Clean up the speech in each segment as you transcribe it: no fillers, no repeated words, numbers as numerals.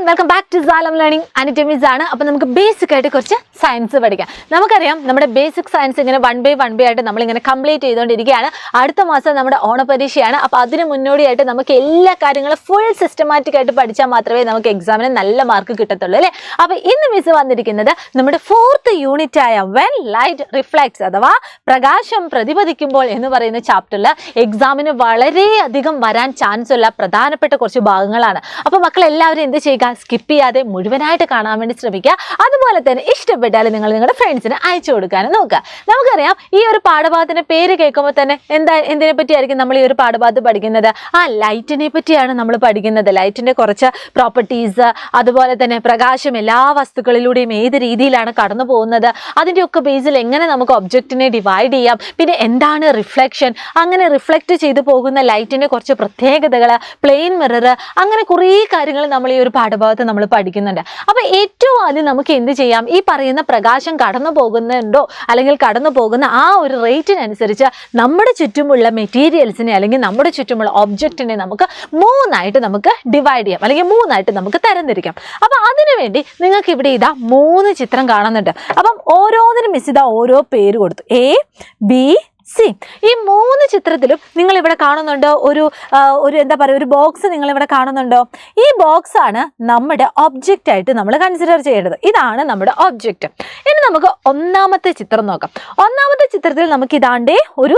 Welcome back to സാലം learning അനിറ്റമീസ് ആണ്. അപ്പോൾ നമുക്ക് ബേസിക് ആയിട്ട് കുറച്ച് സയൻസ് പഠിക്കാം. നമുക്കറിയാം നമ്മുടെ ബേസിക് സയൻസ് ഇങ്ങനെ വൺ ബൈ ആയിട്ട് നമ്മളിങ്ങനെ കംപ്ലീറ്റ് ചെയ്തുകൊണ്ടിരിക്കുകയാണ്. അടുത്ത മാസം നമ്മുടെ ഓണപരീക്ഷയാണ്. അപ്പോൾ അതിന് മുന്നോടിയായിട്ട് നമുക്ക് എല്ലാ കാര്യങ്ങളും ഫുൾ സിസ്റ്റമാറ്റിക് ആയിട്ട് പഠിച്ചാൽ മാത്രമേ നമുക്ക് എക്സാമിന് നല്ല മാർക്ക് കിട്ടത്തുള്ളൂ അല്ലേ. അപ്പോൾ ഇന്ന് മിസ് വന്നിരിക്കുന്നത് നമ്മുടെ 4th യൂണിറ്റ് ആയ വെൻ ലൈറ്റ് റിഫ്ലെക്ട്സ് അഥവാ പ്രകാശം പ്രതിപദിക്കുമ്പോൾ എന്ന് പറയുന്ന ചാപ്റ്ററിൽ എക്സാമിന് വളരെയധികം വരാൻ ചാൻസ് ഉള്ള പ്രധാനപ്പെട്ട കുറച്ച് ഭാഗങ്ങളാണ്. അപ്പോൾ മക്കൾ എല്ലാവരും എന്ത് ചെയ്യുക, സ്കിപ്പ് ചെയ്യാതെ മുഴുവനായിട്ട് കാണാൻ വേണ്ടി ശ്രമിക്കുക. അതുപോലെ തന്നെ ഇഷ്ടപ്പെട്ടാൽ നിങ്ങൾ നിങ്ങളുടെ ഫ്രണ്ട്സിന് അയച്ചു കൊടുക്കാനും നോക്കുക. നമുക്കറിയാം ഈ ഒരു പാഠഭാഗത്തിന്റെ പേര് കേൾക്കുമ്പോൾ തന്നെ എന്തിനെ പറ്റിയായിരിക്കും നമ്മൾ ഈ ഒരു പാഠഭാഗത്ത് പഠിക്കുന്നത്? ലൈറ്റിനെ പറ്റിയാണ് നമ്മൾ പഠിക്കുന്നത്. ലൈറ്റിന്റെ കുറച്ച് പ്രോപ്പർട്ടീസ്, അതുപോലെ തന്നെ പ്രകാശം എല്ലാ വസ്തുക്കളിലൂടെയും ഏത് രീതിയിലാണ് കടന്നു പോകുന്നത്, അതിൻ്റെയൊക്കെ ബേസിൽ എങ്ങനെ നമുക്ക് ഒബ്ജക്റ്റിനെ ഡിവൈഡ് ചെയ്യാം, പിന്നെ എന്താണ് റിഫ്ലക്ഷൻ, അങ്ങനെ റിഫ്ലക്റ്റ് ചെയ്തു പോകുന്ന ലൈറ്റിന്റെ കുറച്ച് പ്രത്യേകതകൾ, പ്ലെയിൻ മിറർ, അങ്ങനെ കുറേ കാര്യങ്ങൾ നമ്മൾ ഈ ഒരു പാഠഭാഗത്ത് നമ്മൾ പഠിക്കുന്നുണ്ട്. അപ്പോൾ ഏറ്റവും ആദ്യം നമുക്ക് എന്ത് ചെയ്യാം, ഈ പറയുന്ന പ്രകാശം കടന്നു പോകുന്നുണ്ടോ അല്ലെങ്കിൽ കടന്നു പോകുന്ന ആ ഒരു റേറ്റിനനുസരിച്ച് നമ്മുടെ ചുറ്റുമുള്ള മെറ്റീരിയൽസിനെ അല്ലെങ്കിൽ നമ്മുടെ ചുറ്റുമുള്ള ഒബ്ജക്റ്റിനെ നമുക്ക് മൂന്നായിട്ട് നമുക്ക് ഡിവൈഡ് ചെയ്യാം അല്ലെങ്കിൽ മൂന്നായിട്ട് നമുക്ക് തരംതിരിക്കാം. അപ്പോൾ അതിനുവേണ്ടി നിങ്ങൾക്ക് ഇവിടെ ഇതാ 3 ചിത്രം കാണുന്നുണ്ട്. അപ്പം ഓരോന്നിനും മിസ് ഇതാ ഓരോ പേര് കൊടുത്തു, A, B, C. ഈ 3 ചിത്രത്തിലും നിങ്ങൾ ഇവിടെ കാണുന്നുണ്ടോ ഒരു എന്താ പറയുക, ഒരു ബോക്സ് നിങ്ങൾ ഇവിടെ കാണുന്നുണ്ടോ? ഈ ബോക്സ് ആണ് നമ്മുടെ ഒബ്ജക്റ്റ് ആയിട്ട് നമ്മൾ കൺസിഡർ ചെയ്യേണ്ടത്. ഇതാണ് നമ്മുടെ ഒബ്ജക്റ്റ്. ഇനി നമുക്ക് ഒന്നാമത്തെ ചിത്രം നോക്കാം. ഒന്നാമത്തെ ചിത്രത്തിൽ നമുക്ക് ഇതാണ്ടേ ഒരു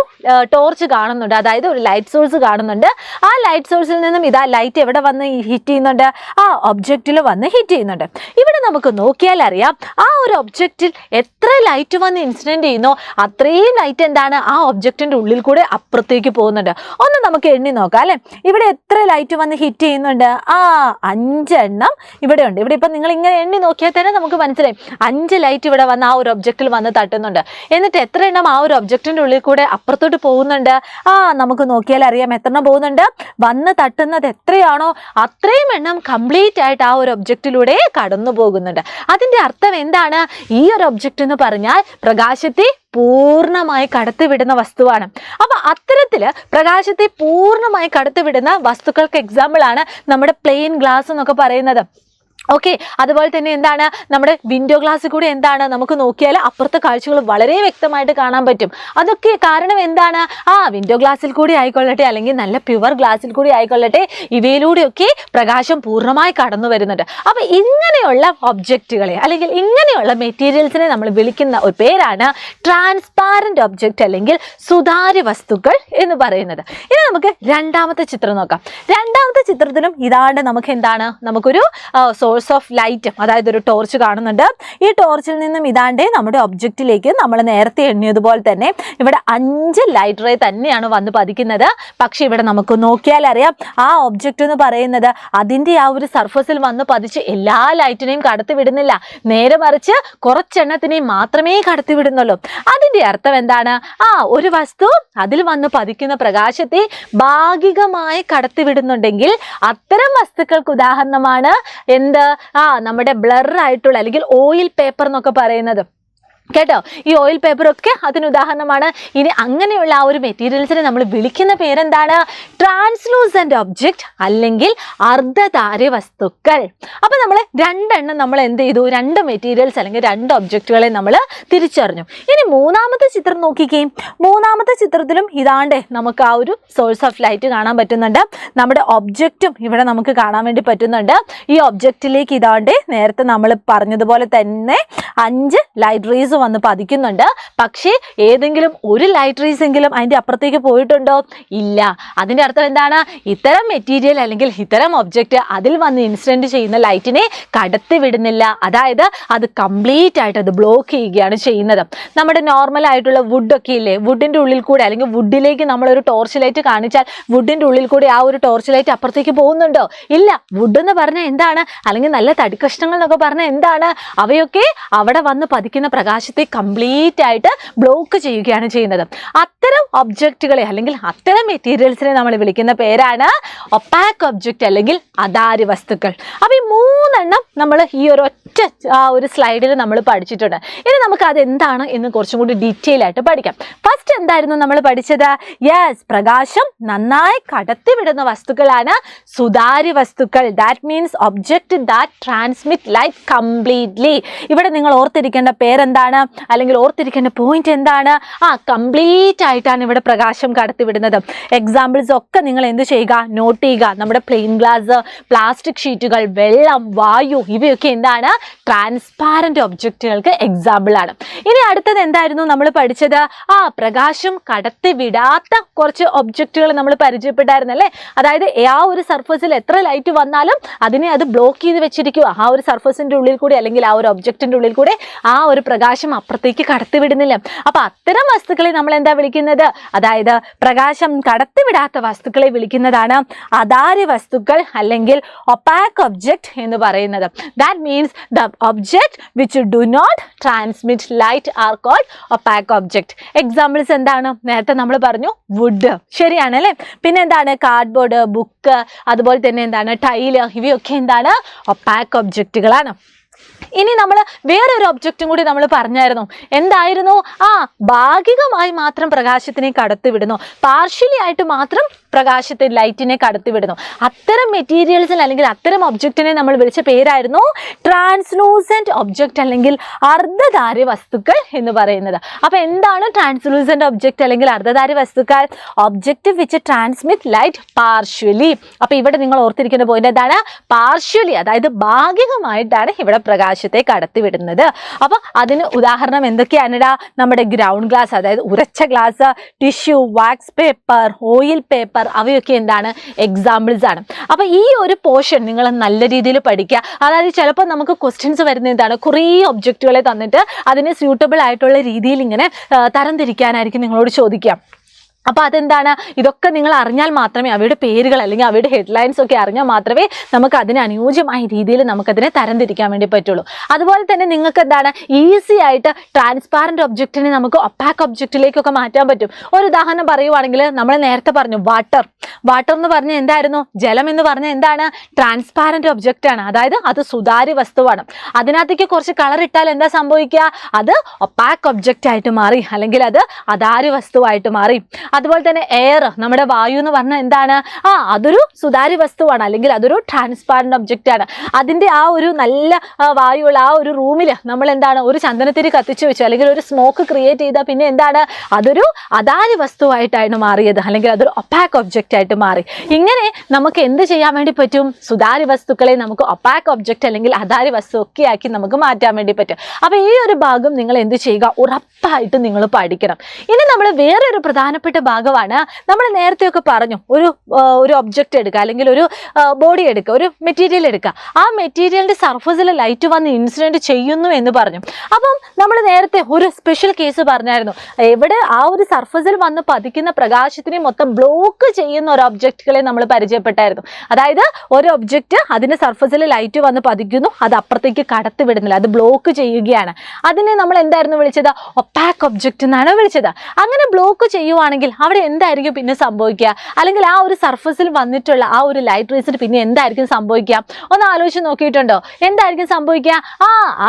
ടോർച്ച് കാണുന്നുണ്ട്, അതായത് ഒരു ലൈറ്റ് സോഴ്സ് കാണുന്നുണ്ട്. ആ ലൈറ്റ് സോഴ്സിൽ നിന്നും ഇതാ ലൈറ്റ് എവിടെ വന്ന് ഹിറ്റ് ചെയ്യുന്നുണ്ട്? ആ ഒബ്ജക്റ്റിൽ വന്ന് ഹിറ്റ് ചെയ്യുന്നുണ്ട്. ഇവിടെ നമുക്ക് നോക്കിയാൽ അറിയാം ആ ഒരു ഒബ്ജക്റ്റിൽ എത്ര ലൈറ്റ് വന്ന് ഇൻസിഡന്റ് ചെയ്യുന്നോ അത്രയും ലൈറ്റ് എന്താണ് ആ ഒബ്ജക്റ്റിന്റെ ഉള്ളിൽ കൂടെ അപ്പുറത്തേക്ക് പോകുന്നുണ്ട്. ഒന്ന് നമുക്ക് എണ്ണി നോക്കാം അല്ലെ. ഇവിടെ എത്ര ലൈറ്റ് വന്ന് ഹിറ്റ് ചെയ്യുന്നുണ്ട്? 5 എണ്ണം ഇവിടെ ഉണ്ട്. ഇവിടെ ഇപ്പം നിങ്ങൾ ഇങ്ങനെ എണ്ണി നോക്കിയാൽ തന്നെ നമുക്ക് മനസ്സിലായി 5 ലൈറ്റ് ഇവിടെ വന്ന് ആ ഒരു ഒബ്ജക്റ്റിൽ വന്ന് തട്ടുന്നുണ്ട്. എന്നിട്ട് എത്ര എണ്ണം ആ ഒരു ഒബ്ജക്റ്റിന്റെ ഉള്ളിൽ കൂടെ അപ്പുറത്തോട്ട് പോകുന്നുണ്ട്? നമുക്ക് നോക്കിയാൽ അറിയാം എത്ര എണ്ണം പോകുന്നുണ്ട്. വന്ന് തട്ടുന്നത് എത്രയാണോ അത്രയും എണ്ണം കംപ്ലീറ്റ് ആയിട്ട് ആ ഒരു ഒബ്ജക്റ്റിലൂടെ കടന്നു പോകുന്നുണ്ട്. അതിന്റെ അർത്ഥം എന്താണ്? ഈ ഒരു ഒബ്ജക്റ്റ് എന്ന് പറഞ്ഞാൽ പ്രകാശത്തെ പൂർണ്ണമായി കടത്തിവിടുന്ന വസ്തുവാണ്. അപ്പൊ അത്തരത്തില് പ്രകാശത്തെ പൂർണ്ണമായി കടത്തിവിടുന്ന വസ്തുക്കൾക്ക് എക്സാമ്പിൾ ആണ് നമ്മുടെ പ്ലെയിൻ ഗ്ലാസ് എന്നൊക്കെ പറയുന്നത്. ഓക്കെ, അതുപോലെ തന്നെ എന്താണ് നമ്മുടെ വിൻഡോ ഗ്ലാസ്സിൽ കൂടെ എന്താണ് നമുക്ക് നോക്കിയാൽ അപ്പുറത്തെ കാഴ്ചകൾ വളരെ വ്യക്തമായിട്ട് കാണാൻ പറ്റും. അതൊക്കെ കാരണം എന്താണ്? വിൻഡോ ഗ്ലാസ്സിൽ കൂടി ആയിക്കൊള്ളട്ടെ അല്ലെങ്കിൽ നല്ല പ്യുവർ ഗ്ലാസ്സിൽ കൂടി ആയിക്കൊള്ളട്ടെ, ഇവയിലൂടെയൊക്കെ പ്രകാശം പൂർണ്ണമായി കടന്നു വരുന്നുണ്ട്. അപ്പൊ ഇങ്ങനെയുള്ള ഒബ്ജക്റ്റുകളെ അല്ലെങ്കിൽ ഇങ്ങനെയുള്ള മെറ്റീരിയൽസിനെ നമ്മൾ വിളിക്കുന്ന ഒരു പേരാണ് ട്രാൻസ്പാരന്റ് ഒബ്ജക്റ്റ് അല്ലെങ്കിൽ സുതാര്യ വസ്തുക്കൾ എന്ന് പറയുന്നത്. ഇനി നമുക്ക് രണ്ടാമത്തെ ചിത്രം നോക്കാം. രണ്ടാമത്തെ ചിത്രത്തിലും ഇതാണ്ട് നമുക്ക് എന്താണ്, നമുക്കൊരു സോഴ്സ് ഓഫ് ലൈറ്റ്, അതായത് ഒരു ടോർച്ച് കാണുന്നുണ്ട്. ഈ ടോർച്ചിൽ നിന്നും ഇതാണ്ട് നമ്മുടെ ഒബ്ജക്റ്റിലേക്ക് നമ്മൾ നേരത്തെ എണ്ണിയതുപോലെ തന്നെ ഇവിടെ 5 ലൈറ്റ് റേ തന്നെയാണ് വന്ന് പതിക്കുന്നത്. പക്ഷെ ഇവിടെ നമുക്ക് നോക്കിയാൽ അറിയാം ആ ഒബ്ജക്റ്റ് എന്ന് പറയുന്നത് അതിൻ്റെ ആ ഒരു സർഫസിൽ വന്ന് പതിച്ച് എല്ലാ ലൈറ്റിനെയും കടത്തി വിടുന്നില്ല. നേരെ മറിച്ച് കുറച്ചെണ്ണത്തിനെയും മാത്രമേ കടത്തി വിടുന്നുള്ളൂ. അതിൻ്റെ അർത്ഥം എന്താണ്? ഒരു വസ്തു അതിൽ വന്ന് പതിക്കുന്ന പ്രകാശത്തെ ഭാഗികമായി കടത്തി വിടുന്നുണ്ടെങ്കിൽ അത്തരം വസ്തുക്കൾക്ക് ഉദാഹരണമാണ് എന്ത്? നമ്മുടെ ബ്ലർ ആയിട്ടുള്ള അല്ലെങ്കിൽ ഓയിൽ പേപ്പർ എന്നൊക്കെ പറയുന്നത് കേട്ടോ. ഈ ഓയിൽ പേപ്പറൊക്കെ അതിന് ഉദാഹരണമാണ്. ഇനി അങ്ങനെയുള്ള ആ ഒരു മെറ്റീരിയൽസിനെ നമ്മൾ വിളിക്കുന്ന പേരെന്താണ്? ട്രാൻസ്ലൂസന്റ് ഒബ്ജക്റ്റ് അല്ലെങ്കിൽ അർദ്ധധാര്യ വസ്തുക്കൾ. അപ്പൊ നമ്മൾ 2 എണ്ണം നമ്മൾ എന്ത് ചെയ്തു? 2 മെറ്റീരിയൽസ് അല്ലെങ്കിൽ 2 ഒബ്ജക്റ്റുകളെ നമ്മൾ തിരിച്ചറിഞ്ഞു. ഇനി മൂന്നാമത്തെ ചിത്രം നോക്കിക്കേ. മൂന്നാമത്തെ ചിത്രത്തിലും ഇതാണ്ട് നമുക്ക് ആ ഒരു സോഴ്സ് ഓഫ് ലൈറ്റ് കാണാൻ പറ്റുന്നുണ്ട്. നമ്മുടെ ഒബ്ജക്റ്റും ഇവിടെ നമുക്ക് കാണാൻ വേണ്ടി പറ്റുന്നുണ്ട്. ഈ ഒബ്ജക്റ്റിലേക്ക് ഇതാണ്ട് നേരത്തെ നമ്മൾ പറഞ്ഞതുപോലെ തന്നെ 5 ലൈറ്റ് റേസ് വന്ന് പതിക്കുന്നുണ്ട്. പക്ഷേ ഏതെങ്കിലും ഒരു ലൈറ്റ് റേസ് എങ്കിലും അതിൻ്റെ അപ്പുറത്തേക്ക് പോയിട്ടുണ്ടോ? ഇല്ല. അതിൻ്റെ അർത്ഥം എന്താണ്? ഇത്തരം മെറ്റീരിയൽ അല്ലെങ്കിൽ ഇത്തരം ഒബ്ജക്റ്റ് അതിൽ വന്ന് ഇൻസിഡന്റ് ചെയ്യുന്ന ലൈറ്റിനെ കടത്തി വിടുന്നില്ല. അതായത് അത് കംപ്ലീറ്റ് ആയിട്ട് അത് ബ്ലോക്ക് ചെയ്യുകയാണ് ചെയ്യുന്നത്. നമ്മുടെ നോർമൽ ആയിട്ടുള്ള വുഡൊക്കെ ഇല്ലേ, വുഡിൻ്റെ ഉള്ളിൽ കൂടെ അല്ലെങ്കിൽ വുഡിലേക്ക് നമ്മളൊരു ടോർച്ച് ലൈറ്റ് കാണിച്ചാൽ വുഡിൻ്റെ ഉള്ളിൽ കൂടെ ആ ഒരു ടോർച്ച് ലൈറ്റ് അപ്പുറത്തേക്ക് പോകുന്നുണ്ടോ? ഇല്ല. വുഡ് എന്ന് പറഞ്ഞാൽ എന്താണ്? അല്ലെങ്കിൽ നല്ല തടിക്കഷ്ണങ്ങൾ എന്നൊക്കെ പറഞ്ഞാൽ എന്താണ്? അവയൊക്കെ അവിടെ വന്ന് പതിക്കുന്ന പ്രകാശത്തെ കംപ്ലീറ്റ് ആയിട്ട് ബ്ലോക്ക് ചെയ്യുകയാണ് ചെയ്യുന്നത്. അത്തരം ഒബ്ജക്റ്റുകളെ അല്ലെങ്കിൽ അത്തരം മെറ്റീരിയൽസിനെ നമ്മൾ വിളിക്കുന്ന പേരാണ് ഒപ്പാക് ഒബ്ജക്റ്റ് അല്ലെങ്കിൽ അധാര്യ വസ്തുക്കൾ. അപ്പൊ ഈ മൂന്നെണ്ണം നമ്മൾ ഈ ഒരു ഒറ്റ ഒരു സ്ലൈഡിൽ നമ്മൾ പഠിച്ചിട്ടുണ്ട്. ഇനി നമുക്ക് അത് എന്താണ് എന്ന് കുറച്ചും കൂടി ഡീറ്റെയിൽ ആയിട്ട് പഠിക്കാം. ഫസ്റ്റ് എന്തായിരുന്നു നമ്മൾ പഠിച്ചത്? യെസ്, പ്രകാശം നന്നായി കടത്തിവിടുന്ന വസ്തുക്കളാണ് സുതാര്യ വസ്തുക്കൾ. That means object that transmit light completely. ഇവിടെ നിങ്ങൾ ഓർത്തിരിക്കേണ്ട പേരെന്താണ്, അല്ലെങ്കിൽ ഓർത്തിരിക്കേണ്ട പോയിന്റ് എന്താണ്? കംപ്ലീറ്റ് ആയിട്ടാണ് ഇവിടെ പ്രകാശം കടത്തിവിടുന്നത്. എക്സാമ്പിൾസ് ഒക്കെ നിങ്ങൾ എന്ത് ചെയ്യുക? നോട്ട് ചെയ്യുക. നമ്മുടെ പ്ലെയിൻ ഗ്ലാസ്, പ്ലാസ്റ്റിക് ഷീറ്റുകൾ, വെള്ളം, വായു, ഇവയൊക്കെ എന്താണ്? ട്രാൻസ്പാരന്റ് ഒബ്ജക്റ്റുകൾക്ക് എക്സാമ്പിൾ ആണ്. ഇനി അടുത്തത് എന്തായിരുന്നു നമ്മൾ പഠിച്ചത്? പ്രകാശം കടത്തിവിടാത്ത കുറച്ച് ഒബ്ജക്റ്റുകൾ നമ്മൾ പരിചയപ്പെട്ടായിരുന്നല്ലേ. അതായത് ആ ഒരു സർഫസിൽ എത്ര ലൈറ്റ് വന്നാലും അതിനെ അത് ബ്ലോക്ക് ചെയ്ത് വെച്ചിരിക്കുക. ആ ഒരു സർഫസിന്റെ ഉള്ളിൽ കൂടി, അല്ലെങ്കിൽ ആ ഒരു ഒബ്ജക്റ്റിന്റെ ഉള്ളിൽ കൂടെ ആ ഒരു പ്രകാശം അപ്പുറത്തേക്ക് കടത്തിവിടുന്നില്ല. അപ്പൊ അത്തരം വസ്തുക്കളെ നമ്മൾ എന്താ വിളിക്കുന്നത്? അതായത് പ്രകാശം കടത്തിവിടാത്ത വസ്തുക്കളെ വിളിക്കുന്നതാണ് അധാര്യ വസ്തുക്കൾ, അല്ലെങ്കിൽ ഒപ്പാക് ഒബ്ജക്റ്റ് എന്ന് പറയുന്നത്. That means the object which do not transmit light are called opaque object. Examples എന്താണ്? നേരത്തെ നമ്മൾ പറഞ്ഞു വുഡ്, ശരിയാണല്ലേ. പിന്നെ എന്താണ്? കാർഡ്ബോർഡ്, ബുക്ക്, അതുപോലെ തന്നെ എന്താണ്? ടൈല്, ഇവയൊക്കെ എന്താണ്? ഒപ്പാക് ഒബ്ജക്റ്റുകളാണ്. ഇനി നമ്മൾ വേറൊരു ഒബ്ജക്റ്റും കൂടി നമ്മൾ പറഞ്ഞായിരുന്നു. എന്തായിരുന്നു? ഭാഗികമായി മാത്രം പ്രകാശത്തിനെ കടത്തിവിടുന്നു, പാർഷ്യലി ആയിട്ട് മാത്രം പ്രകാശത്തെ, ലൈറ്റിനെ കടത്തിവിടുന്നു. അത്തരം മെറ്റീരിയൽസിൽ അല്ലെങ്കിൽ അത്തരം ഒബ്ജക്റ്റിനെ നമ്മൾ വിളിച്ച പേരായിരുന്നു ട്രാൻസ്ലൂസന്റ് ഒബ്ജക്റ്റ്, അല്ലെങ്കിൽ അർദ്ധധാര്യ വസ്തുക്കൾ എന്ന് പറയുന്നത്. അപ്പൊ എന്താണ് ട്രാൻസ്ലൂസന്റ് ഒബ്ജക്റ്റ് അല്ലെങ്കിൽ അർദ്ധധാര്യ വസ്തുക്കൾ? Object which transmit light partially. അപ്പൊ ഇവിടെ നിങ്ങൾ ഓർത്തിരിക്കേണ്ട പോയിന്റ് എന്താണ്? പാർഷ്യലി, അതായത് ഭാഗികമായിട്ടാണ് ഇവിടെ പ്രകാശത്തെ കടത്തിവിടുന്നത്. അപ്പൊ അതിന് ഉദാഹരണം എന്തൊക്കെയാണിടാ? നമ്മുടെ ഗ്രൗണ്ട് ഗ്ലാസ്, അതായത് ഉരച്ച glass, tissue, wax paper, oil paper, അവയൊക്കെ എന്താണ്? എക്സാമ്പിൾസ് ആണ്. അപ്പൊ ഈ ഒരു പോർഷൻ നിങ്ങൾ നല്ല രീതിയിൽ പഠിക്കുക. അതായത് ചിലപ്പോൾ നമുക്ക് ക്വസ്റ്റ്യൻസ് വരുന്ന എന്താണ്? കുറേ ഒബ്ജക്റ്റുകളെ തന്നിട്ട് അതിനെ സ്യൂട്ടബിൾ ആയിട്ടുള്ള രീതിയിൽ ഇങ്ങനെ തരംതിരിക്കാനായിരിക്കും നിങ്ങളോട് ചോദിക്കാം. അപ്പോൾ അതെന്താണ്? ഇതൊക്കെ നിങ്ങൾ അറിഞ്ഞാൽ മാത്രമേ, അവയുടെ പേരുകൾ അല്ലെങ്കിൽ അവയുടെ ഹെഡ്ലൈൻസ് ഒക്കെ അറിഞ്ഞാൽ മാത്രമേ നമുക്ക് അതിന് അനുയോജ്യമായ രീതിയിൽ നമുക്കതിനെ തരംതിരിക്കാൻ വേണ്ടി പറ്റുള്ളൂ. അതുപോലെ തന്നെ നിങ്ങൾക്ക് എന്താണ്? ഈസി ആയിട്ട് ട്രാൻസ്പാരന്റ് ഒബ്ജക്റ്റിനെ നമുക്ക് ഒപ്പാക് ഒബ്ജക്റ്റിലേക്കൊക്കെ മാറ്റാൻ പറ്റും. ഒരു ഉദാഹരണം പറയുവാണെങ്കിൽ, നമ്മൾ നേരത്തെ പറഞ്ഞു വാട്ടർ. വാട്ടർ എന്ന് പറഞ്ഞാൽ എന്തായിരുന്നു? ജലം എന്ന് പറഞ്ഞാൽ എന്താണ്? ട്രാൻസ്പാരന്റ് ഒബ്ജക്റ്റ് ആണ്. അതായത് അത് സുതാര്യ വസ്തുവാണ്. അതിനകത്തേക്ക് കുറച്ച് കളർ ഇട്ടാൽ എന്താ സംഭവിക്കുക? അത് ഒപ്പാക് ഒബ്ജക്റ്റ് ആയിട്ട് മാറി, അല്ലെങ്കിൽ അത് അധാര്യ വസ്തുവായിട്ട് മാറി. അതുപോലെ തന്നെ എയർ, നമ്മുടെ വായു എന്ന് പറഞ്ഞാൽ എന്താണ്? അതൊരു സുതാര്യ വസ്തുവാണ്, അല്ലെങ്കിൽ അതൊരു ട്രാൻസ്പാരന്റ് ഒബ്ജക്റ്റ് ആണ്. അതിന്റെ ആ ഒരു നല്ല വായുവുള്ള ആ ഒരു റൂമിൽ നമ്മൾ എന്താണ്? ഒരു ചന്ദനത്തിരി കത്തിച്ചു വെച്ചു, അല്ലെങ്കിൽ ഒരു സ്മോക്ക് ക്രിയേറ്റ് ചെയ്താൽ പിന്നെ എന്താണ്? അതൊരു അധാര്യ വസ്തുവായിട്ടാണ് മാറിയത്, അല്ലെങ്കിൽ അതൊരു ഒപ്പാക് ഒബ്ജക്റ്റ് ആയിട്ട് മാറി. ഇങ്ങനെ നമുക്ക് എന്ത് ചെയ്യാൻ വേണ്ടി പറ്റും? സുതാര്യ വസ്തുക്കളെ നമുക്ക് ഒപ്പാക് ഒബ്ജക്റ്റ് അല്ലെങ്കിൽ അധാര്യ വസ്തു ഒക്കെ ആക്കി നമുക്ക് മാറ്റാൻ വേണ്ടി പറ്റും. അപ്പൊ ഈ ഒരു ഭാഗം നിങ്ങൾ എന്ത് ചെയ്യുക? ഉറപ്പായിട്ടും നിങ്ങൾ പഠിക്കണം. ഇനി നമ്മൾ വേറൊരു പ്രധാനപ്പെട്ട ഭാഗമാണ്, നമ്മൾ നേരത്തെയൊക്കെ പറഞ്ഞു, ഒരു ഒബ്ജക്റ്റ് എടുക്കുക, അല്ലെങ്കിൽ ഒരു ബോഡി എടുക്കുക, ഒരു മെറ്റീരിയൽ എടുക്കുക. ആ മെറ്റീരിയലിന്റെ സർഫസിൽ ലൈറ്റ് വന്ന് ഇൻസിഡന്റ് ചെയ്യുന്നു എന്ന് പറഞ്ഞു. അപ്പം നമ്മൾ നേരത്തെ ഒരു സ്പെഷ്യൽ കേസ് പറഞ്ഞായിരുന്നു. എവിടെ ആ ഒരു സർഫസിൽ വന്ന് പതിക്കുന്ന പ്രകാശത്തിനെ മൊത്തം ബ്ലോക്ക് ചെയ്യുന്ന ഒരു ഒബ്ജക്റ്റുകളെ നമ്മൾ പരിചയപ്പെട്ടായിരുന്നു. അതായത് ഒരു ഒബ്ജക്റ്റ് അതിന്റെ സർഫസിൽ ലൈറ്റ് വന്ന് പതിക്കുന്നു, അത് അപ്പുറത്തേക്ക് കടത്തി വിടുന്നില്ല, അത് ബ്ലോക്ക് ചെയ്യുകയാണ്. അതിനെ നമ്മൾ എന്തായിരുന്നു വിളിച്ചത്? ഒപ്പാക് ഒബ്ജക്റ്റ് എന്നാണ് വിളിച്ചത്. അങ്ങനെ ബ്ലോക്ക് ചെയ്യുവാണെങ്കിൽ അവിടെ എന്തായിരിക്കും പിന്നെ സംഭവിക്കുക? അല്ലെങ്കിൽ ആ ഒരു സർഫസിൽ വന്നിട്ടുള്ള ആ ഒരു ലൈറ്റ് റേസിന് പിന്നെ എന്തായിരിക്കും സംഭവിക്കുക? ഒന്ന് ആലോചിച്ച് നോക്കിയിട്ടുണ്ടോ? എന്തായിരിക്കും സംഭവിക്കുക?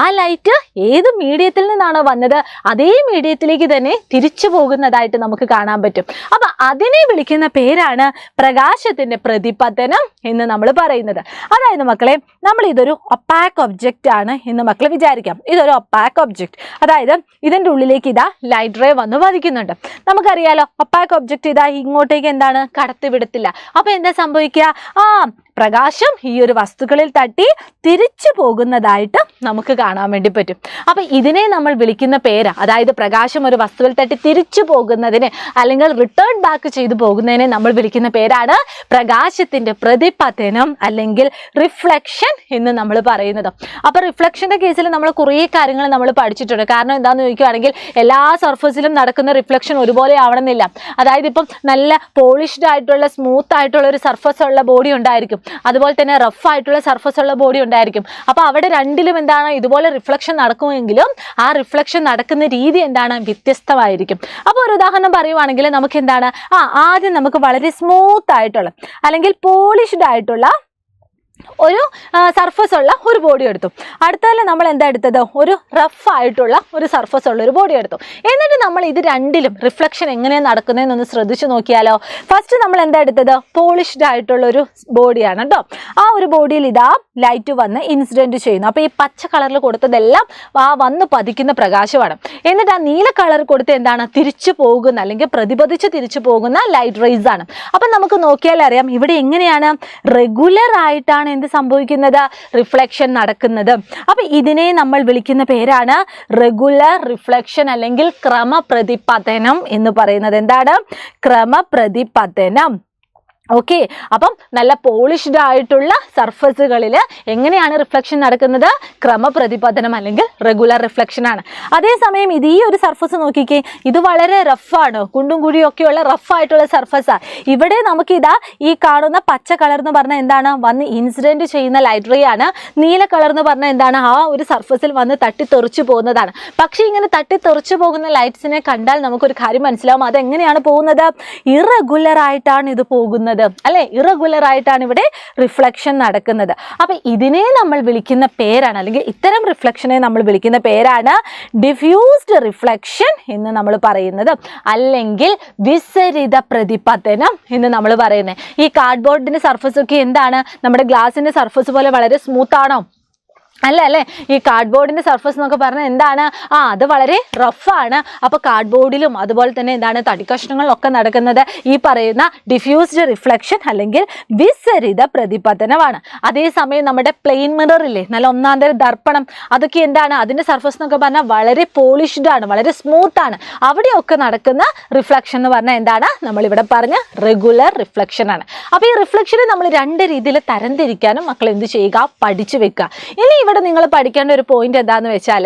ആ ലൈറ്റ് ഏത് മീഡിയത്തിൽ നിന്നാണോ വന്നത് അതേ മീഡിയത്തിലേക്ക് തന്നെ തിരിച്ചു പോകുന്നതായിട്ട് നമുക്ക് കാണാൻ പറ്റും. അപ്പൊ അതിനെ വിളിക്കുന്ന പേരാണ് പ്രകാശത്തിന്റെ പ്രതിപതനം എന്ന് നമ്മൾ പറയുന്നത്. അതായത് മക്കളെ, നമ്മൾ ഇതൊരു ഒപ്പാക് ഒബ്ജക്റ്റ് ആണ് എന്ന് മക്കൾ വിചാരിക്കാം. ഇതൊരു ഒപ്പാക് ഒബ്ജക്റ്റ്, അതായത് ഇതിന്റെ ഉള്ളിലേക്ക് ഇതാ ലൈറ്റ് റേ വന്ന് പതിക്കുന്നുണ്ട്. നമുക്കറിയാലോ, ഒപ്പാക് ഒബ്ജക്റ്റ് ഇതാ ഇങ്ങോട്ടേക്ക് എന്താണ്? കടത്തിവിടത്തില്ല. അപ്പൊ എന്താ സംഭവിക്കുക? പ്രകാശം ഈ ഒരു വസ്തുക്കളിൽ തട്ടി തിരിച്ചു പോകുന്നതായിട്ട് നമുക്ക് കാണാൻ വേണ്ടി പറ്റും. അപ്പൊ ഇതിനെ നമ്മൾ വിളിക്കുന്ന പേര്, അതായത് പ്രകാശം ഒരു വസ്തുവിൽ തട്ടി തിരിച്ചു പോകുന്നതിന് അല്ലെങ്കിൽ റിട്ടേൺ ബാക്ക് ചെയ്തു പോകുന്നതിനെ നമ്മൾ വിളിക്കുന്ന പേരാണ് പ്രകാശത്തിന്റെ പ്രതിപതനം അല്ലെങ്കിൽ റിഫ്ലക്ഷൻ എന്ന് നമ്മൾ പറയുന്നത്. അപ്പൊ റിഫ്ലക്ഷന്റെ കേസിൽ നമ്മൾ കുറേ കാര്യങ്ങൾ നമ്മൾ പഠിച്ചിട്ടുണ്ട്. കാരണം എന്താണെന്ന് ചോദിക്കുകയാണെങ്കിൽ, എല്ലാ സർഫസിലും നടക്കുന്ന റിഫ്ലക്ഷൻ ഒരുപോലെ ആവണമെന്നില്ല. അതായത് ഇപ്പം നല്ല പോളിഷ്ഡ് ആയിട്ടുള്ള സ്മൂത്ത് ആയിട്ടുള്ള ഒരു സർഫസ് ഉള്ള ബോഡി ഉണ്ടായിരിക്കും, അതുപോലെ തന്നെ റഫ് ആയിട്ടുള്ള സർഫസ് ഉള്ള ബോഡി ഉണ്ടായിരിക്കും. അപ്പൊ അവിടെ രണ്ടിലും എന്താണ്? ഇതുപോലെ റിഫ്ലക്ഷൻ നടക്കുമെങ്കിലും ആ റിഫ്ലക്ഷൻ നടക്കുന്ന രീതി എന്താണ്? വ്യത്യസ്തമായിരിക്കും. അപ്പോൾ ഒരു ഉദാഹരണം പറയുവാണെങ്കിൽ നമുക്ക് എന്താണ്? ആദ്യം നമുക്ക് വളരെ സ്മൂത്ത് ആയിട്ടുള്ള അല്ലെങ്കിൽ പോളിഷ്ഡ് ആയിട്ടുള്ള ഒരു സർഫസ് ഉള്ള ഒരു ബോഡി എടുത്തു. അടുത്തതിൽ നമ്മൾ എന്താ എടുത്തത്? ഒരു റഫ് ആയിട്ടുള്ള ഒരു സർഫസ് ഉള്ള ഒരു ബോഡി എടുത്തു. എന്നിട്ട് നമ്മൾ ഇത് രണ്ടിലും റിഫ്ലക്ഷൻ എങ്ങനെയാണ് നടക്കുന്നതെന്നൊന്ന് ശ്രദ്ധിച്ചു നോക്കിയാലോ. ഫസ്റ്റ് നമ്മൾ എന്താ എടുത്തത്? പോളിഷ്ഡ് ആയിട്ടുള്ള ഒരു ബോഡിയാണ് കേട്ടോ. ആ ഒരു ബോഡിയിൽ ഇതാ ലൈറ്റ് വന്ന് ഇൻസിഡന്റ് ചെയ്യുന്നു. അപ്പോൾ ഈ പച്ച കളറിൽ കൊടുത്തതെല്ലാം വന്ന് പതിക്കുന്ന പ്രകാശമാണ്. എന്നിട്ട് ആ നീല കളർ കൊടുത്ത് എന്താണ്? തിരിച്ചു പോകുന്ന അല്ലെങ്കിൽ പ്രതിപതിച്ച് തിരിച്ചു പോകുന്ന ലൈറ്റ് റേസ് ആണ്. അപ്പം നമുക്ക് നോക്കിയാൽ അറിയാം ഇവിടെ എങ്ങനെയാണ് റെഗുലർ ആയിട്ടാണ് എന്ത് സംഭവിക്കുന്നത്? റിഫ്ലക്ഷൻ നടക്കുന്നത്. അപ്പൊ ഇതിനെ നമ്മൾ വിളിക്കുന്ന പേരാണ് റെഗുലർ റിഫ്ലക്ഷൻ അല്ലെങ്കിൽ ക്രമപ്രതിപതനം എന്ന് പറയുന്നത്. എന്താണ്? ക്രമപ്രതിപതനം. ഓക്കെ, അപ്പം നല്ല പോളിഷ്ഡ് ആയിട്ടുള്ള സർഫസുകളിൽ എങ്ങനെയാണ് റിഫ്ലക്ഷൻ നടക്കുന്നത്? ക്രമപ്രതിപതനം അല്ലെങ്കിൽ റെഗുലർ റിഫ്ലക്ഷൻ ആണ്. അതേസമയം ഇത് ഈ ഒരു സർഫസ് നോക്കിക്കേ, ഇത് വളരെ റഫാണ്, കുണ്ടും കുഴിയൊക്കെയുള്ള റഫായിട്ടുള്ള സർഫസാണ്. ഇവിടെ നമുക്ക് ഇതാ ഈ കാണുന്ന പച്ച കളർ എന്ന് പറഞ്ഞാൽ എന്താണ്? വന്ന് ഇൻസിഡന്റ് ചെയ്യുന്ന ലൈറ്റ് റേ ആണ്. നീല കളർ എന്ന് പറഞ്ഞാൽ എന്താണ്? ആ ഒരു സർഫസിൽ വന്ന് തട്ടിത്തെറിച്ചു പോകുന്നതാണ്. പക്ഷേ ഇങ്ങനെ തട്ടിത്തെറിച്ചു പോകുന്ന ലൈറ്റ്സിനെ കണ്ടാൽ നമുക്കൊരു കാര്യം മനസ്സിലാവും, അതെങ്ങനെയാണ് പോകുന്നത്? ഇറഗുലർ ആയിട്ടാണ് ഇത് പോകുന്നത് അല്ലെ? ഇറഗുലർ ആയിട്ടാണ് ഇവിടെ റിഫ്ലക്ഷൻ നടക്കുന്നത്. അപ്പൊ ഇതിനെ നമ്മൾ വിളിക്കുന്ന പേരാണ്, അല്ലെങ്കിൽ ഇത്തരം റിഫ്ലക്ഷനെ നമ്മൾ വിളിക്കുന്ന പേരാണ് ഡിഫ്യൂസ്ഡ് റിഫ്ലക്ഷൻ എന്ന് നമ്മൾ പറയുന്നത്, അല്ലെങ്കിൽ വിസരിത പ്രതിപതനം എന്ന് നമ്മൾ പറയുന്നത്. ഈ കാർഡ്ബോർഡിന്റെ സർഫസ് ഒക്കെ എന്താണ്? നമ്മുടെ ഗ്ലാസിന്റെ സർഫസ് പോലെ വളരെ സ്മൂത്ത് ആണോ? അല്ലേ? ഈ കാർഡ്ബോർഡിന്റെ സർഫസ് എന്നൊക്കെ പറഞ്ഞാൽ എന്താണ്? അത് വളരെ റഫാണ്. അപ്പോൾ കാർഡ്ബോർഡിലും അതുപോലെ തന്നെ എന്താണ്? തടിക്കഷ്ണങ്ങളിലൊക്കെ നടക്കുന്നത് ഈ പറയുന്ന ഡിഫ്യൂസ്ഡ് റിഫ്ലക്ഷൻ അല്ലെങ്കിൽ വിസരിത പ്രതിപതനമാണ്. അതേസമയം നമ്മുടെ പ്ലെയിൻ മിററില്ലേ, നല്ല ഒന്നാന്തര ദർപ്പണം, അതൊക്കെ എന്താണ്? അതിന്റെ സർഫസ് എന്നൊക്കെ പറഞ്ഞാൽ വളരെ പോളിഷ്ഡ് ആണ്, വളരെ സ്മൂത്ത് ആണ്. അവിടെയൊക്കെ നടക്കുന്ന റിഫ്ലക്ഷൻ എന്ന് പറഞ്ഞാൽ എന്താണ്? നമ്മളിവിടെ പറഞ്ഞ റെഗുലർ റിഫ്ലക്ഷൻ ആണ്. അപ്പോൾ ഈ റിഫ്ലക്ഷനെ നമ്മൾ രണ്ട് രീതിയിൽ തരംതിരിക്കാനും മക്കൾ എന്ത് ചെയ്യുക? പഠിച്ചു വെക്കുക. ഇനി ഇവിടെ നിങ്ങൾ പഠിക്കേണ്ട ഒരു പോയിന്റ് എന്താണെന്ന് വെച്ചാൽ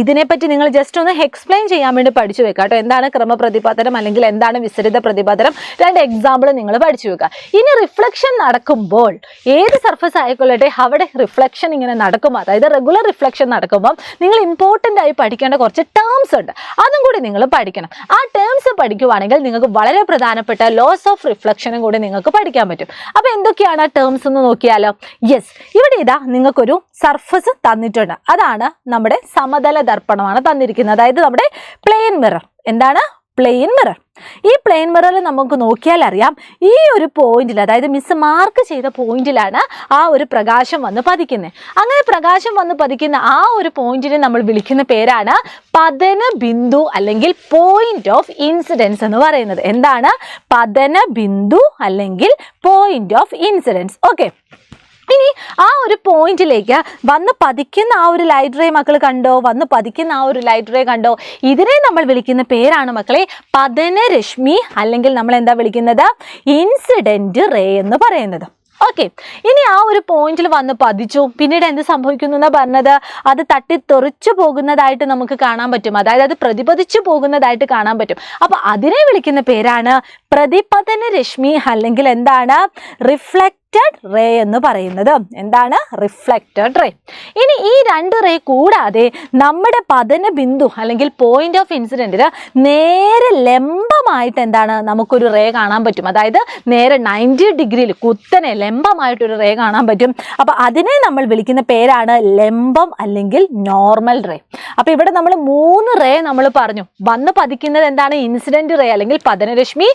ഇതിനെപ്പറ്റി നിങ്ങൾ ജസ്റ്റ് ഒന്ന് എക്സ്പ്ലെയിൻ ചെയ്യാൻ വേണ്ടി പഠിച്ചു വെക്കുക കേട്ടോ. എന്താണ് ക്രമപ്രതിപതനം അല്ലെങ്കിൽ എന്താണ് വിസരിത പ്രതിപതനം? രണ്ട് എക്സാമ്പിൾ നിങ്ങൾ പഠിച്ചു വെക്കുക. ഇനി റിഫ്ലക്ഷൻ നടക്കുമ്പോൾ ഏത് സർഫസ് ആയിക്കൊള്ളട്ടെ അവിടെ റിഫ്ലക്ഷൻ ഇങ്ങനെ നടക്കുമ്പോൾ, അതായത് റെഗുലർ റിഫ്ലക്ഷൻ നടക്കുമ്പോൾ നിങ്ങൾ ഇമ്പോർട്ടൻ്റ് ആയി പഠിക്കേണ്ട കുറച്ച് ടേംസ് ഉണ്ട്, അതും കൂടി നിങ്ങൾ പഠിക്കണം. ആ ടേംസ് പഠിക്കുവാണെങ്കിൽ നിങ്ങൾക്ക് വളരെ പ്രധാനപ്പെട്ട ലോസ് ഓഫ് റിഫ്ലക്ഷനും കൂടി നിങ്ങൾക്ക് പഠിക്കാൻ പറ്റും. അപ്പോൾ എന്തൊക്കെയാണ് ആ ടേംസ് എന്ന് നോക്കിയാലോ. യെസ്, ഇവിടെ ഇതാ നിങ്ങൾക്കൊരു സർഫസ് തന്നിട്ടുണ്ട്. അതാണ് നമ്മുടെ സമതല ദർപ്പണമാണ് തന്നിരിക്കുന്നത്, അതായത് നമ്മുടെ പ്ലെയിൻ മിറർ. എന്താണ്? Plane mirror. ഈ പ്ലെയിൻ മിററിൽ നമുക്ക് നോക്കിയാൽ അറിയാം ഈ ഒരു പോയിന്റിൽ, അതായത് മിസ് മാർക്ക് ചെയ്ത പോയിന്റിലാണ് ആ ഒരു പ്രകാശം വന്ന് പതിക്കുന്നത്. അങ്ങനെ പ്രകാശം വന്ന് പതിക്കുന്ന ആ ഒരു പോയിന്റിനെ നമ്മൾ വിളിക്കുന്ന പേരാണ് പതന ബിന്ദു അല്ലെങ്കിൽ പോയിന്റ് ഓഫ് ഇൻസിഡൻസ് എന്ന് പറയുന്നത്. എന്താണ്? പതന ബിന്ദു അല്ലെങ്കിൽ പോയിന്റ് ഓഫ് ഇൻസിഡൻസ്. ഓക്കെ, ഇനി ആ ഒരു പോയിന്റിലേക്ക് വന്ന് പതിക്കുന്ന ആ ഒരു ലൈറ്റ് റേ മക്കൾ കണ്ടോ? വന്ന് പതിക്കുന്ന ആ ഒരു ലൈറ്റ് റേ കണ്ടോ? ഇതിനെ നമ്മൾ വിളിക്കുന്ന പേരാണ് മക്കളെ പതനരശ്മി, അല്ലെങ്കിൽ നമ്മൾ എന്താ വിളിക്കുന്നത്? ഇൻസിഡന്റ് റേ എന്ന് പറയുന്നത്. ഓക്കെ, ഇനി ആ ഒരു പോയിന്റിൽ വന്ന് പതിച്ചു, പിന്നീട് എന്ത് സംഭവിക്കുന്നു എന്നാ പറഞ്ഞത്? അത് തട്ടിത്തെറിച്ചു പോകുന്നതായിട്ട് നമുക്ക് കാണാൻ പറ്റും, അതായത് അത് പ്രതിപതിച്ചു പോകുന്നതായിട്ട് കാണാൻ പറ്റും. അപ്പൊ അതിനെ വിളിക്കുന്ന പേരാണ് പ്രതിപതന രശ്മി, അല്ലെങ്കിൽ എന്താണ്? റിഫ്ലക്റ്റഡ് റേ എന്ന് പറയുന്നത്. എന്താണ്? Reflected ray. ഇനി ഈ രണ്ട് റേ കൂടാതെ നമ്മുടെ പതന ബിന്ദു അല്ലെങ്കിൽ പോയിന്റ് ഓഫ് ഇൻസിഡന്റിന് നേരെ ലംബമായിട്ട് എന്താണ്? നമുക്കൊരു റേ കാണാൻ പറ്റും, അതായത് നേരെ 90 ഡിഗ്രിയിൽ കുത്തനെ ലംബമായിട്ടൊരു റേ കാണാൻ പറ്റും. അപ്പൊ അതിനെ നമ്മൾ വിളിക്കുന്ന പേരാണ് ലംബം അല്ലെങ്കിൽ നോർമൽ റേ. അപ്പൊ ഇവിടെ നമ്മൾ 3 റേ നമ്മൾ പറഞ്ഞു. വന്ന് പതിക്കുന്നത് എന്താണ്? ഇൻസിഡന്റ് റേ അല്ലെങ്കിൽ പതനരശ്മി.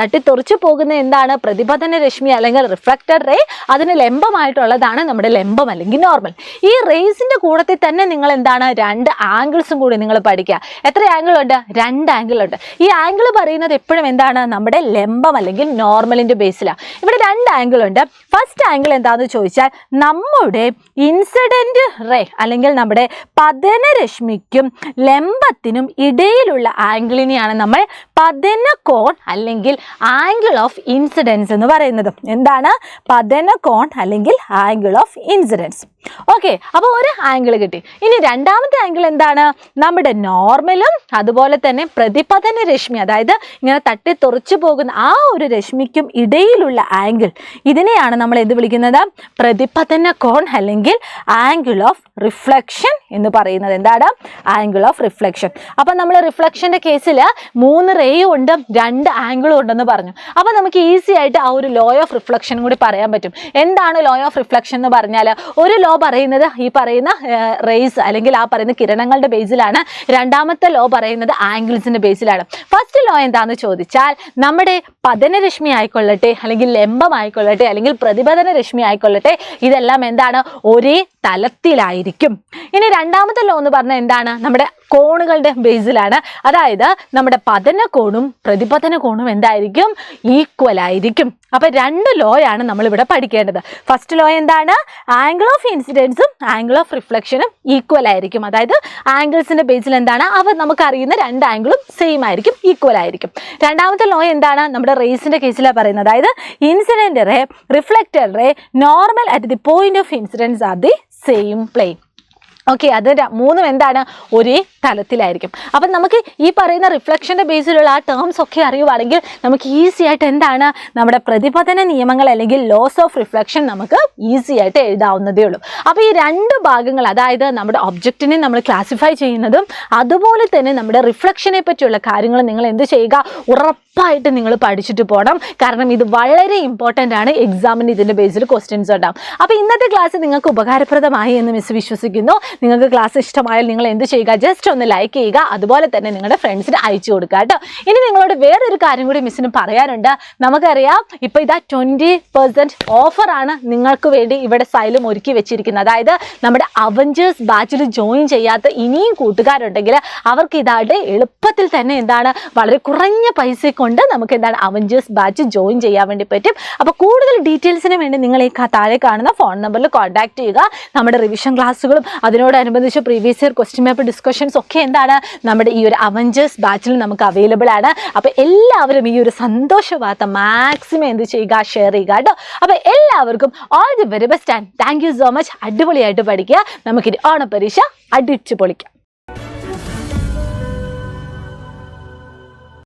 തട്ടിത്തെറിച്ചു പോകുന്ന എന്താണ്? പ്രതിപതന രശ്മി അല്ലെങ്കിൽ റിഫ്ലക്റ്റഡ് റേ. അതിന് ലംബമായിട്ടുള്ളതാണ് നമ്മുടെ ലംബം അല്ലെങ്കിൽ നോർമൽ. ഈ റേസിന്റെ കൂടത്തിൽ തന്നെ നിങ്ങൾ എന്താണ്? 2 ആംഗിൾസും കൂടി നിങ്ങൾ പഠിക്കുക. എത്ര ആംഗിൾ ഉണ്ട്? 2 ആംഗിൾ ഉണ്ട്. ഈ ആംഗിൾ പറയുന്നത് എപ്പോഴും എന്താണ്? നമ്മുടെ ലംബം അല്ലെങ്കിൽ നോർമലിന്റെ ബേസിലാണ്. ഇവിടെ 2 ആംഗിൾ ഉണ്ട്. ഫസ്റ്റ് ആംഗിൾ എന്താണെന്ന് ചോദിച്ചാൽ നമ്മുടെ ഇൻസിഡന്റ് റേ അല്ലെങ്കിൽ നമ്മുടെ പതനരശ്മിക്കും ലംബത്തിനും ഇടയിലുള്ള ആംഗിളിനെയാണ് നമ്മൾ പതന കോൺ അല്ലെങ്കിൽ ആംഗിൾ ഓഫ് ഇൻസിഡൻസ് എന്ന് പറയുന്നത്. എന്താണ്? പതന കോൺ അല്ലെങ്കിൽ ആംഗിൾ ഓഫ് ഇൻസിഡൻസ്. ഓക്കെ, അപ്പോൾ ഒരു ആംഗിൾ കിട്ടി. ഇനി രണ്ടാമത്തെ ആംഗിൾ എന്താണ്? നമ്മുടെ നോർമലും അതുപോലെ തന്നെ പ്രതിപതന രശ്മി, അതായത് ഇങ്ങനെ തട്ടിത്തെറിച്ചു പോകുന്ന ആ ഒരു രശ്മിക്കും ഇടയിലുള്ള ആംഗിൾ, ഇതിനെയാണ് നമ്മൾ എന്ത് വിളിക്കുന്നത്? പ്രതിപതന കോൺ അല്ലെങ്കിൽ ആംഗിൾ ഓഫ് റിഫ്ലക്ഷൻ എന്ന് പറയുന്നത് എന്താണ്? Angle of reflection. അപ്പം നമ്മൾ റിഫ്ലക്ഷൻ്റെ കേസിൽ 3 റേയും ഉണ്ട്, 2 ആംഗിളും ഉണ്ടെന്ന് പറഞ്ഞു. അപ്പം നമുക്ക് ഈസി ആയിട്ട് ആ ഒരു ലോ ഓഫ് റിഫ്ലക്ഷനും കൂടി പറയാൻ പറ്റും. എന്താണ് ലോ ഓഫ് റിഫ്ലക്ഷൻ എന്ന് പറഞ്ഞാൽ, ഒരു ലോ പറയുന്നത് ഈ പറയുന്ന റേസ് അല്ലെങ്കിൽ ആ പറയുന്ന കിരണങ്ങളുടെ ബേസിലാണ്. രണ്ടാമത്തെ ലോ പറയുന്നത് ആംഗിൾസിന്റെ ബേസിലാണ്. ഫസ്റ്റ് ലോ എന്താണെന്ന് ചോദിച്ചാൽ, നമ്മുടെ പതനരശ്മി ആയിക്കൊള്ളട്ടെ അല്ലെങ്കിൽ ലംബമായിക്കൊള്ളട്ടെ അല്ലെങ്കിൽ പ്രതിപതന രശ്മി ആയിക്കൊള്ളട്ടെ, ഇതെല്ലാം എന്താണ്? ഒരേ തലത്തിലായിരിക്കും. ഇനി രണ്ടാമത്തെ ലോ എന്ന് പറഞ്ഞാൽ എന്താണ്? നമ്മുടെ കോണുകളുടെ ബേസിലാണ്. അതായത് നമ്മുടെ പതന കോണും പ്രതിപതന കോണും എന്തായിരിക്കും? ഈക്വൽ ആയിരിക്കും. അപ്പൊ 2 ലോയാണ് നമ്മളിവിടെ പഠിക്കേണ്ടത്. ഫസ്റ്റ് ലോ എന്താണ്? ആംഗിൾ ഓഫ് ഇൻസിഡൻസും ആംഗിൾ ഓഫ് റിഫ്ലക്ഷനും ഈക്വൽ ആയിരിക്കും. അതായത് ആംഗിൾസിന്റെ ബേസിൽ എന്താണ്? അവ നമുക്കറിയുന്ന 2 ആംഗിളും സെയിം ആയിരിക്കും, ഈക്വൽ ആയിരിക്കും. രണ്ടാമത്തെ ലോ എന്താണ്? നമ്മുടെ റേസിന്റെ കേസിലാണ് പറയുന്നത്. അതായത് incident ray, reflected ray, normal at the point of incidence are the same plane. Okay, അത് 3ഉം എന്താണ്? ഒരേ തലത്തിലായിരിക്കും. അപ്പം നമുക്ക് ഈ പറയുന്ന റിഫ്ലക്ഷൻ്റെ ബേസിലുള്ള ആ ടേംസ് ഒക്കെ അറിയുവാണെങ്കിൽ നമുക്ക് ഈസി ആയിട്ട് എന്താണ്? നമ്മുടെ പ്രതിപതന നിയമങ്ങൾ അല്ലെങ്കിൽ ലോസ് ഓഫ് റിഫ്ലക്ഷൻ നമുക്ക് ഈസി ആയിട്ട് എഴുതാവുന്നതേ ഉള്ളൂ. അപ്പോൾ ഈ 2 ഭാഗങ്ങൾ, അതായത് നമ്മുടെ ഒബ്ജക്റ്റിനെ നമ്മൾ ക്ലാസിഫൈ ചെയ്യുന്നതും അതുപോലെ തന്നെ നമ്മുടെ റിഫ്ലക്ഷനെ പറ്റിയുള്ള കാര്യങ്ങൾ നിങ്ങൾ എന്ത് ചെയ്യുക? ഉറപ്പായിട്ട് നിങ്ങൾ പഠിച്ചിട്ട് പോകണം. കാരണം ഇത് വളരെ ഇമ്പോർട്ടൻ്റ് ആണ്. എക്സാമിന് ഇതിൻ്റെ ബേസിൽ ക്വസ്റ്റ്യൻസ് ഉണ്ടാകും. അപ്പോൾ ഇന്നത്തെ ക്ലാസ് നിങ്ങൾക്ക് ഉപകാരപ്രദമായി എന്ന് മിസ് വിശ്വസിക്കുന്നു. നിങ്ങൾക്ക് ക്ലാസ് ഇഷ്ടമായാൽ നിങ്ങൾ എന്ത് ചെയ്യുക? ജസ്റ്റ് ഒന്ന് ലൈക്ക് ചെയ്യുക, അതുപോലെ തന്നെ നിങ്ങളുടെ ഫ്രണ്ട്സിന് അയച്ചു കൊടുക്കുക കേട്ടോ. ഇനി നിങ്ങളോട് വേറൊരു കാര്യം കൂടി മിസ്സിന് പറയാനുണ്ട്. നമുക്കറിയാം ഇപ്പോൾ ഇതാ 20% ഓഫറാണ് നിങ്ങൾക്ക് വേണ്ടി ഇവിടെ സൈലും ഒരുക്കി വെച്ചിരിക്കുന്നത്. അതായത് നമ്മുടെ അവഞ്ചേഴ്സ് ബാച്ചിൽ ജോയിൻ ചെയ്യാത്ത ഇനിയും കൂട്ടുകാരുണ്ടെങ്കിൽ അവർക്ക് ഇതായിട്ട് എളുപ്പത്തിൽ തന്നെ എന്താണ്? വളരെ കുറഞ്ഞ പൈസ കൊണ്ട് നമുക്ക് എന്താണ്? അവഞ്ചേഴ്സ് ബാച്ച് ജോയിൻ ചെയ്യാൻ വേണ്ടി പറ്റും. അപ്പോൾ കൂടുതൽ ഡീറ്റെയിൽസിന് വേണ്ടി നിങ്ങൾ ഈ താഴെ കാണുന്ന ഫോൺ നമ്പറിൽ കോൺടാക്ട് ചെയ്യുക. നമ്മുടെ റിവിഷൻ ക്ലാസ്സുകളും അതിനോടനുബന്ധിച്ച് previous year question paper discussions ഒക്കെ എന്താണ്? നമ്മുടെ ഈ ഒരു അവഞ്ചേഴ്സ് ബാച്ചിൽ നമുക്ക് അവൈലബിൾ ആണ്. അപ്പോൾ എല്ലാവരും ഈ ഒരു സന്തോഷ വാർത്ത മാക്സിമം എന്ത് ചെയ്യുക? ഷെയർ ചെയ്യുക കേട്ടോ. അപ്പോൾ എല്ലാവർക്കും all the very best and thank you so much. അടിപൊളിയായിട്ട് പഠിക്കുക. നമുക്കിനി ഓണപ്പരീക്ഷ അടിച്ചു പൊളിക്കാം.